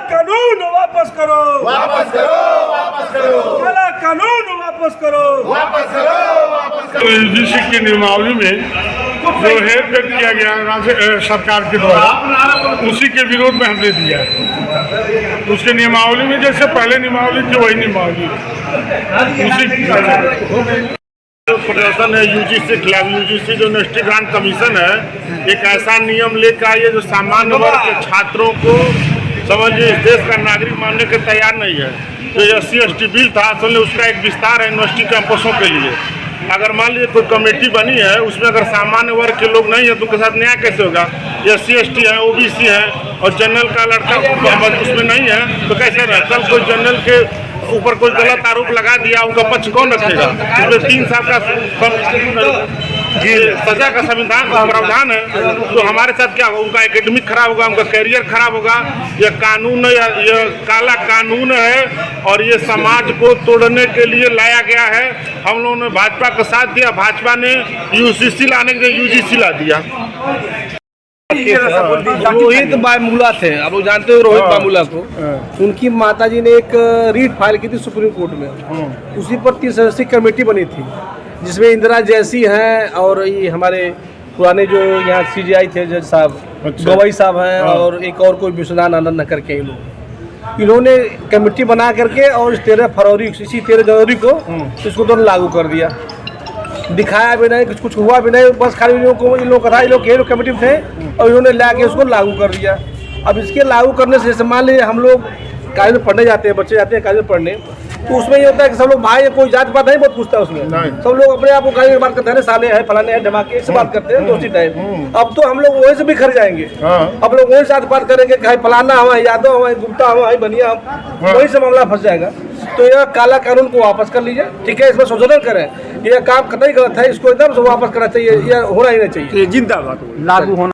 कानून वापस करो, वापस करो, वापस करो, काला कानून वापस करो, वापस करो, वापस करो। यूजीसी की नियमावली में जो हेरफेर किया गया सरकार के द्वारा, उसी के विरोध में हमने दिया। उसके नियमावली में जैसे पहले नियमावली थी वही नियमावली उसी प्रदर्शन है यूजीसी के खिलाफ। यूजीसी जो नेशनल ग्रांट कमीशन है, एक ऐसा नियम लेकर आई है जो सामान्य वर्ग के छात्रों को समझिए इस देश का नागरिक मानने के तैयार नहीं है। तो SC/ST बिल था, असल में उसका एक विस्तार है यूनिवर्सिटी कैंपसों के लिए। अगर मान लीजिए कोई कमेटी बनी है, उसमें अगर सामान्य वर्ग के लोग नहीं है तो उनके साथ न्याय कैसे होगा? SC/ST है, OBC है और जनरल का लड़का उसमें नहीं है तो कैसे रहे? कल कोई जनरल के ऊपर कोई गलत आरोप लगा दिया, उनका पक्ष कौन रखेगा? उसमें 3 साल का सजा का संविधान प्रावधान है। तो हमारे साथ क्या होगा? उनका एकेडमिक खराब होगा, उनका कैरियर खराब होगा। यह कानून है, यह काला कानून है और ये समाज को तोड़ने के लिए लाया गया है। हम लोगों ने भाजपा का साथ दिया, भाजपा ने UCC लाने के लिए UGC ला दिया। रोहित बामुला थे, आप लोग जानते हो रोहित बामुला को। उनकी माताजी ने एक रीट फाइल की थी सुप्रीम कोर्ट में। उसी पर 3 सदस्यीय कमेटी बनी थी जिसमें इंदिरा जैसी हैं और ये हमारे पुराने जो यहाँ CJI थे जज साहब, गवई साहब हैं और एक और कोई विश्वनाथ आनंद करके इन्होंने कमेटी बना करके और 13 जनवरी को इसको तो लागू कर दिया। दिखाया भी नहीं, कुछ हुआ भी नहीं, बस खाली इन लोग कथा ये लोग कमेटी में थे और इन्होंने ला के उसको लागू कर दिया। अब इसके लागू करने से मान लीजिए हम लोग कॉलेज में पढ़ने जाते हैं, बच्चे जाते हैं कॉलेज में पढ़ने, तो उसमें ये होता है कि सब लोग भाई कोई जात पात नहीं बहुत पूछता है उसमें। सब लोग अपने आप को कॉलेज में बात करते हैं, साले हैं फलाने हैं धमाके से बात करते हैं दोस्ती टाइप। अब तो हम लोग वहीं से बिखर जाएंगे। अब लोग वहीं साथ बात करेंगे कि फलाना हमारे यादव हमारे गुप्ता हमारे बनिया, वहीं से मामला फंस जाएगा। तो यह काला कानून को वापस कर लीजिए, ठीक है, इसमें संशोधन करें। यह काम नहीं गलत है, इसको एकदम से वापस करना चाहिए, यह होना ही नहीं चाहिए। जिंदाबाद लागू होना